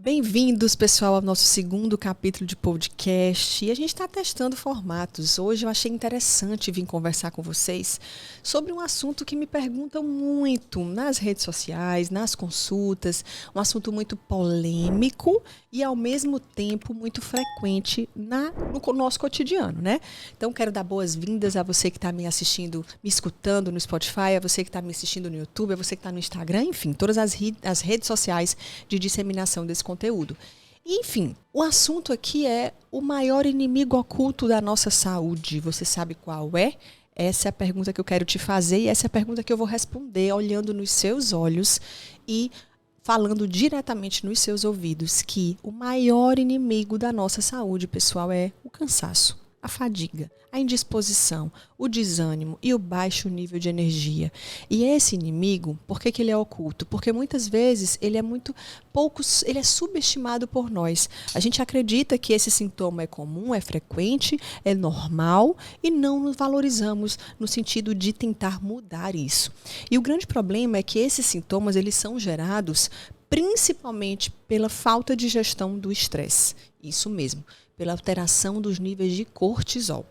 Bem-vindos, pessoal, ao nosso segundo capítulo de podcast. E a gente está testando formatos. Hoje eu achei interessante vir conversar com vocês sobre um assunto que me perguntam muito nas redes sociais, nas consultas, um assunto muito polêmico e, ao mesmo tempo, muito frequente no nosso cotidiano, né? Então, quero dar boas-vindas a você que está me assistindo, me escutando no Spotify, a você que está me assistindo no YouTube, a você que está no Instagram, enfim, todas as redes sociais de disseminação desse conteúdo. Enfim, o assunto aqui é o maior inimigo oculto da nossa saúde. Você sabe qual é? Essa é a pergunta que eu quero te fazer e essa é a pergunta que eu vou responder olhando nos seus olhos e falando diretamente nos seus ouvidos, que o maior inimigo da nossa saúde, pessoal, é o cansaço, a fadiga, a indisposição, o desânimo e o baixo nível de energia. E esse inimigo, por que ele é oculto? Porque muitas vezes ele é subestimado por nós. A gente acredita que esse sintoma é comum, é frequente, é normal e não nos valorizamos no sentido de tentar mudar isso. E o grande problema é que esses sintomas eles são gerados principalmente pela falta de gestão do estresse. Isso mesmo, pela alteração dos níveis de cortisol.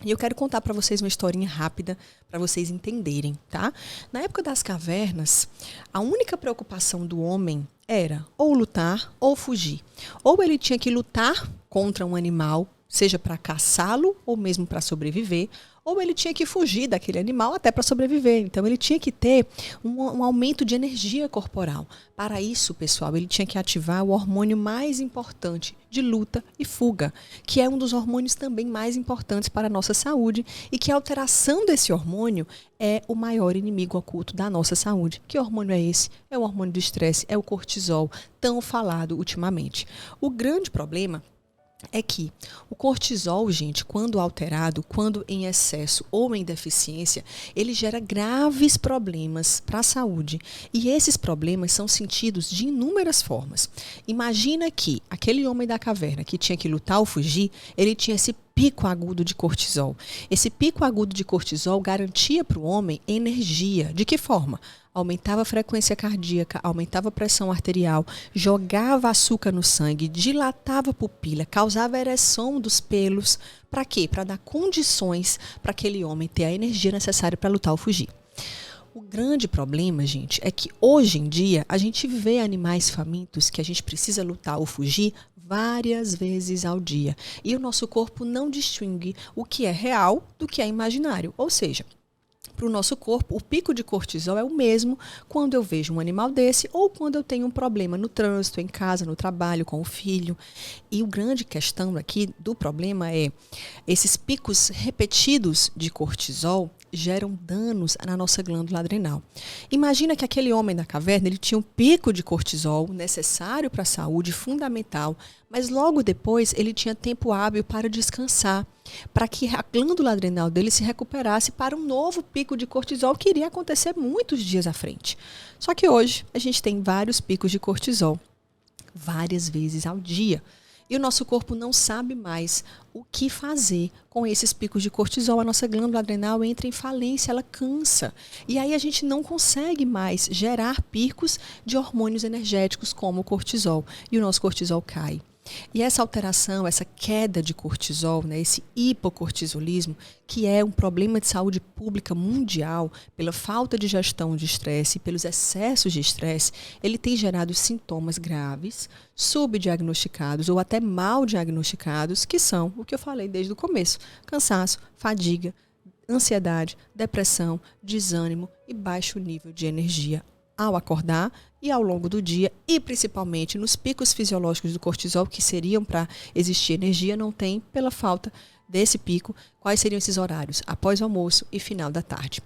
E eu quero contar para vocês uma historinha rápida para vocês entenderem, tá? Na época das cavernas, a única preocupação do homem era ou lutar ou fugir. Ou ele tinha que lutar contra um animal, seja para caçá-lo ou mesmo para sobreviver, ou ele tinha que fugir daquele animal até para sobreviver. Então, ele tinha que ter um aumento de energia corporal. Para isso, pessoal, ele tinha que ativar o hormônio mais importante de luta e fuga, que é um dos hormônios também mais importantes para a nossa saúde e que a alteração desse hormônio é o maior inimigo oculto da nossa saúde. Que hormônio é esse? É o hormônio do estresse, é o cortisol, tão falado ultimamente. O grande problema é que o cortisol, gente, quando alterado, quando em excesso ou em deficiência, ele gera graves problemas para a saúde. E esses problemas são sentidos de inúmeras formas. Imagina que aquele homem da caverna que tinha que lutar ou fugir, ele tinha esse pico agudo de cortisol. Esse pico agudo de cortisol garantia para o homem energia. De que forma? Aumentava a frequência cardíaca, aumentava a pressão arterial, jogava açúcar no sangue, dilatava a pupila, causava ereção dos pelos. Para quê? Para dar condições para aquele homem ter a energia necessária para lutar ou fugir. O grande problema, gente, é que hoje em dia a gente vê animais famintos que a gente precisa lutar ou fugir várias vezes ao dia. E o nosso corpo não distingue o que é real do que é imaginário. Ou seja, para o nosso corpo, o pico de cortisol é o mesmo quando eu vejo um animal desse ou quando eu tenho um problema no trânsito, em casa, no trabalho, com o filho. E o grande questão aqui do problema é esses picos repetidos de cortisol geram danos na nossa glândula adrenal. Imagina que aquele homem da caverna, ele tinha um pico de cortisol necessário para a saúde, fundamental, mas logo depois ele tinha tempo hábil para descansar, para que a glândula adrenal dele se recuperasse para um novo pico de cortisol que iria acontecer muitos dias à frente. Só que hoje a gente tem vários picos de cortisol, várias vezes ao dia. E o nosso corpo não sabe mais o que fazer com esses picos de cortisol. A nossa glândula adrenal entra em falência, ela cansa. E aí a gente não consegue mais gerar picos de hormônios energéticos como o cortisol. E o nosso cortisol cai. E essa alteração, essa queda de cortisol, né, esse hipocortisolismo, que é um problema de saúde pública mundial, pela falta de gestão de estresse, pelos excessos de estresse, ele tem gerado sintomas graves, subdiagnosticados ou até mal diagnosticados, que são o que eu falei desde o começo: cansaço, fadiga, ansiedade, depressão, desânimo e baixo nível de energia ao acordar e ao longo do dia, e principalmente nos picos fisiológicos do cortisol, que seriam para existir energia, não tem pela falta desse pico. Quais seriam esses horários? Após o almoço e final da tarde.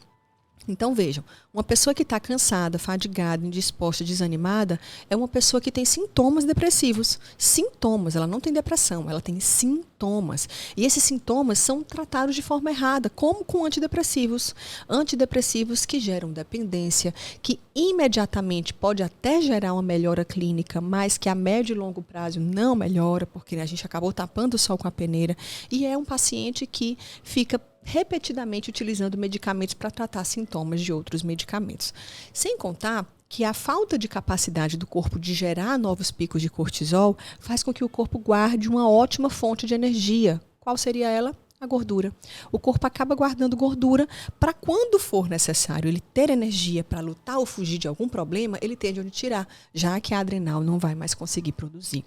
Então vejam, uma pessoa que está cansada, fadigada, indisposta, desanimada, é uma pessoa que tem sintomas depressivos. Sintomas, ela não tem depressão, ela tem sintomas. E esses sintomas são tratados de forma errada, como com antidepressivos. Antidepressivos que geram dependência, que imediatamente pode até gerar uma melhora clínica, mas que a médio e longo prazo não melhora, porque a gente acabou tapando o sol com a peneira. E é um paciente que fica repetidamente utilizando medicamentos para tratar sintomas de outros medicamentos. Sem contar que a falta de capacidade do corpo de gerar novos picos de cortisol faz com que o corpo guarde uma ótima fonte de energia. Qual seria ela? A gordura. O corpo acaba guardando gordura para quando for necessário ele ter energia para lutar ou fugir de algum problema, ele tem de onde tirar, já que a adrenal não vai mais conseguir produzir.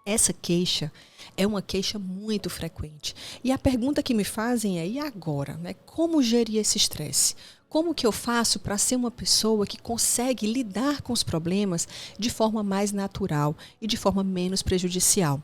Essa queixa é uma queixa muito frequente. E a pergunta que me fazem é, e agora? Né? Como gerir esse estresse? Como que eu faço para ser uma pessoa que consegue lidar com os problemas de forma mais natural e de forma menos prejudicial?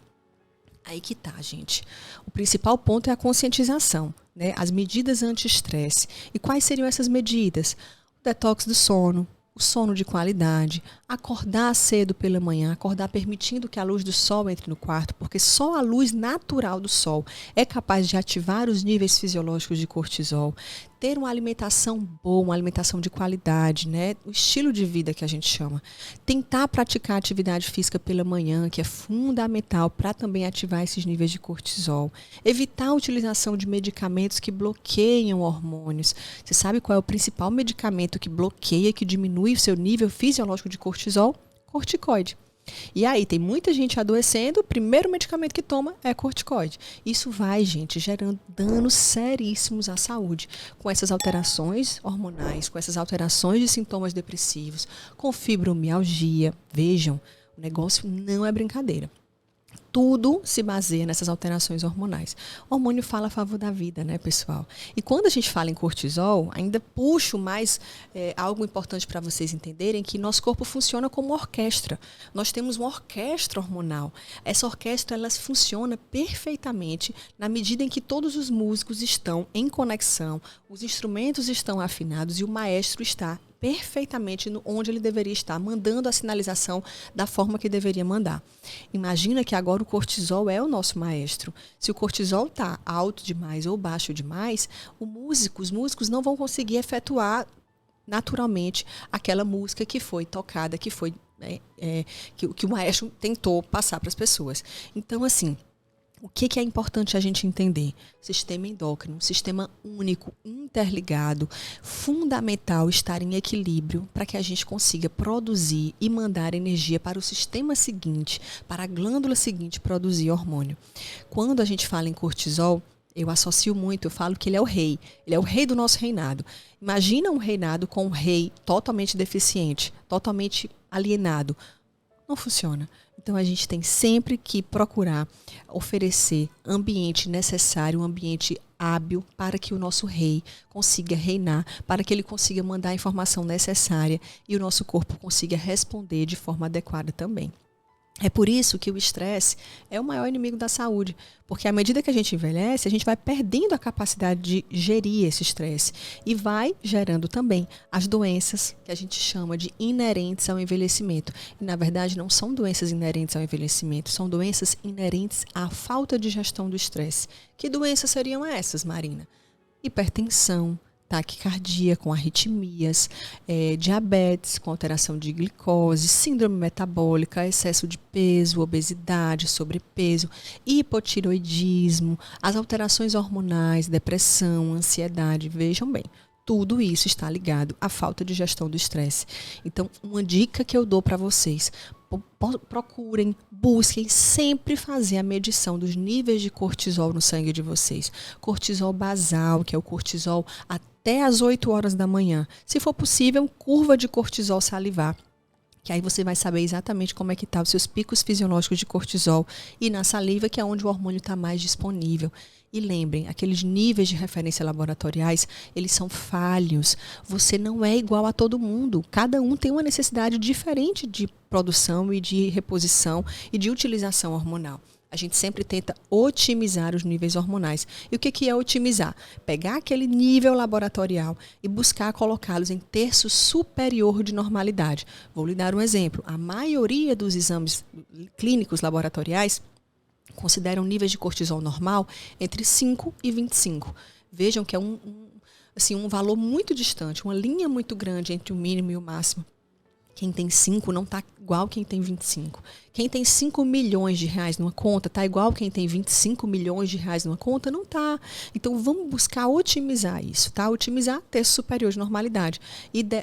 Aí que tá, gente. O principal ponto é a conscientização, né? As medidas anti-estresse. E quais seriam essas medidas? O detox do sono, o sono de qualidade, acordar cedo pela manhã, acordar permitindo que a luz do sol entre no quarto, porque só a luz natural do sol é capaz de ativar os níveis fisiológicos de cortisol. Ter uma alimentação boa, uma alimentação de qualidade, né? O estilo de vida que a gente chama. Tentar praticar atividade física pela manhã, que é fundamental para também ativar esses níveis de cortisol. Evitar a utilização de medicamentos que bloqueiam hormônios. Você sabe qual é o principal medicamento que bloqueia, que diminui o seu nível fisiológico de cortisol? Corticoide. E aí, tem muita gente adoecendo, o primeiro medicamento que toma é corticoide. Isso vai, gente, gerando danos seríssimos à saúde. Com essas alterações hormonais, com essas alterações de sintomas depressivos, com fibromialgia. Vejam, o negócio não é brincadeira. Tudo se baseia nessas alterações hormonais. O hormônio fala a favor da vida, né, pessoal? E quando a gente fala em cortisol, ainda puxo mais algo importante para vocês entenderem, que nosso corpo funciona como uma orquestra. Nós temos uma orquestra hormonal. Essa orquestra, ela funciona perfeitamente na medida em que todos os músicos estão em conexão, os instrumentos estão afinados e o maestro está perfeitamente onde ele deveria estar, mandando a sinalização da forma que deveria mandar. Imagina que agora o cortisol é o nosso maestro. Se o cortisol está alto demais ou baixo demais, os músicos não vão conseguir efetuar naturalmente aquela música que foi tocada, que foi que o maestro tentou passar para as pessoas. Então, assim, o que é importante a gente entender? Sistema endócrino, sistema único, interligado, fundamental estar em equilíbrio para que a gente consiga produzir e mandar energia para o sistema seguinte, para a glândula seguinte produzir hormônio. Quando a gente fala em cortisol, eu associo muito, eu falo que ele é o rei. Ele é o rei do nosso reinado. Imagina um reinado com um rei totalmente deficiente, totalmente alienado. Não funciona. Então, a gente tem sempre que procurar oferecer ambiente necessário, um ambiente hábil para que o nosso rei consiga reinar, para que ele consiga mandar a informação necessária e o nosso corpo consiga responder de forma adequada também. É por isso que o estresse é o maior inimigo da saúde, porque à medida que a gente envelhece, a gente vai perdendo a capacidade de gerir esse estresse e vai gerando também as doenças que a gente chama de inerentes ao envelhecimento. E, na verdade, não são doenças inerentes ao envelhecimento, são doenças inerentes à falta de gestão do estresse. Que doenças seriam essas, Marina? Hipertensão, taquicardia com arritmias, diabetes com alteração de glicose, síndrome metabólica, excesso de peso, obesidade, sobrepeso, hipotiroidismo, as alterações hormonais, depressão, ansiedade. Vejam bem, tudo isso está ligado à falta de gestão do estresse. Então, uma dica que eu dou para vocês: procurem, busquem sempre fazer a medição dos níveis de cortisol no sangue de vocês. Cortisol basal, que é o cortisol até às 8 horas da manhã. Se for possível, curva de cortisol salivar, que aí você vai saber exatamente como é que estão os seus picos fisiológicos de cortisol, e na saliva, que é onde o hormônio está mais disponível. E lembrem, aqueles níveis de referência laboratoriais, eles são falhos. Você não é igual a todo mundo. Cada um tem uma necessidade diferente de produção e de reposição e de utilização hormonal. A gente sempre tenta otimizar os níveis hormonais. E o que é otimizar? Pegar aquele nível laboratorial e buscar colocá-los em terço superior de normalidade. Vou lhe dar um exemplo. A maioria dos exames clínicos laboratoriais consideram níveis de cortisol normal entre 5 e 25. Vejam que é um valor muito distante, uma linha muito grande entre o mínimo e o máximo. Quem tem 5 não está igual quem tem 25. Quem tem 5 milhões de reais numa conta está igual quem tem 25 milhões de reais numa conta? Não está. Então, vamos buscar otimizar isso, tá? Otimizar terço superior de normalidade.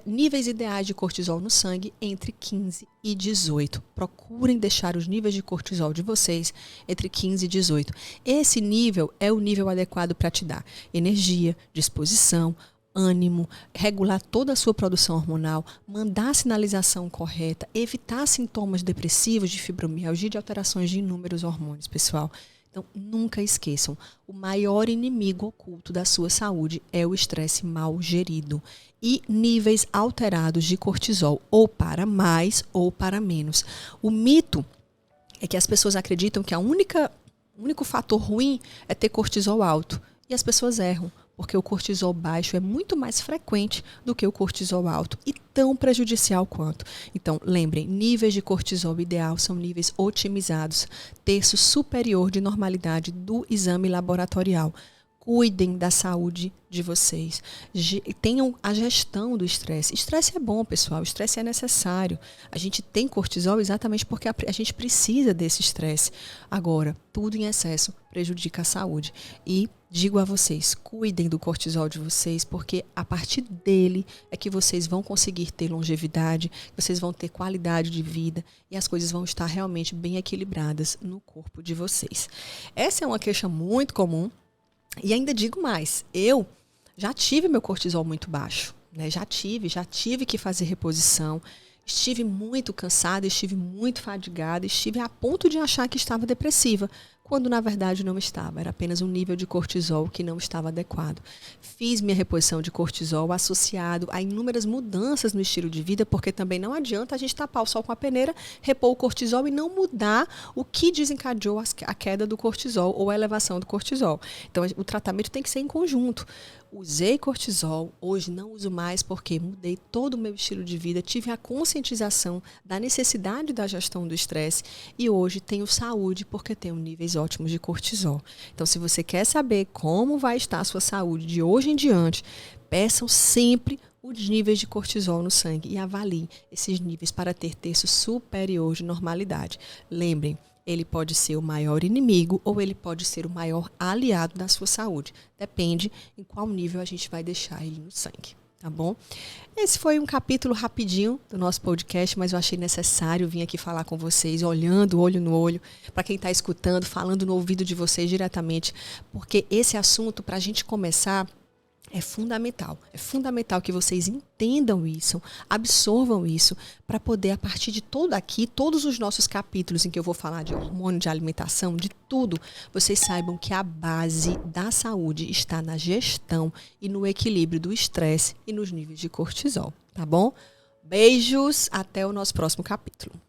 Níveis ideais de cortisol no sangue entre 15 e 18. Procurem deixar os níveis de cortisol de vocês entre 15 e 18. Esse nível é o nível adequado para te dar energia, disposição, ânimo, regular toda a sua produção hormonal, mandar a sinalização correta, evitar sintomas depressivos, de fibromialgia, de alterações de inúmeros hormônios, pessoal. Então, nunca esqueçam, o maior inimigo oculto da sua saúde é o estresse mal gerido e níveis alterados de cortisol, ou para mais ou para menos. O mito é que as pessoas acreditam que o único fator ruim é ter cortisol alto, e as pessoas erram. Porque o cortisol baixo é muito mais frequente do que o cortisol alto e tão prejudicial quanto. Então, lembrem, níveis de cortisol ideal são níveis otimizados, terço superior de normalidade do exame laboratorial. Cuidem da saúde de vocês. Tenham a gestão do estresse. Estresse é bom, pessoal. Estresse é necessário. A gente tem cortisol exatamente porque a gente precisa desse estresse. Agora, tudo em excesso prejudica a saúde. E digo a vocês, cuidem do cortisol de vocês, porque a partir dele é que vocês vão conseguir ter longevidade, vocês vão ter qualidade de vida e as coisas vão estar realmente bem equilibradas no corpo de vocês. Essa é uma queixa muito comum. E ainda digo mais, eu já tive meu cortisol muito baixo, né? Já tive que fazer reposição, estive muito cansada, estive muito fadigada, estive a ponto de achar que estava depressiva, quando na verdade não estava, era apenas um nível de cortisol que não estava adequado. Fiz minha reposição de cortisol associado a inúmeras mudanças no estilo de vida, porque também não adianta a gente tapar o sol com a peneira, repor o cortisol e não mudar o que desencadeou a queda do cortisol ou a elevação do cortisol. Então o tratamento tem que ser em conjunto. Usei cortisol, hoje não uso mais porque mudei todo o meu estilo de vida, tive a conscientização da necessidade da gestão do estresse e hoje tenho saúde porque tenho níveis ótimos de cortisol. Então, se você quer saber como vai estar a sua saúde de hoje em diante, peçam sempre os níveis de cortisol no sangue e avaliem esses níveis para ter terço superior de normalidade. Lembrem, ele pode ser o maior inimigo ou ele pode ser o maior aliado da sua saúde. Depende em qual nível a gente vai deixar ele no sangue, tá bom? Esse foi um capítulo rapidinho do nosso podcast, mas eu achei necessário vir aqui falar com vocês, olhando olho no olho, para quem está escutando, falando no ouvido de vocês diretamente, porque esse assunto, para a gente começar, é fundamental. É fundamental que vocês entendam isso, absorvam isso, para poder, a partir de todos os nossos capítulos em que eu vou falar de hormônio, de alimentação, de tudo, vocês saibam que a base da saúde está na gestão e no equilíbrio do estresse e nos níveis de cortisol, tá bom? Beijos, até o nosso próximo capítulo.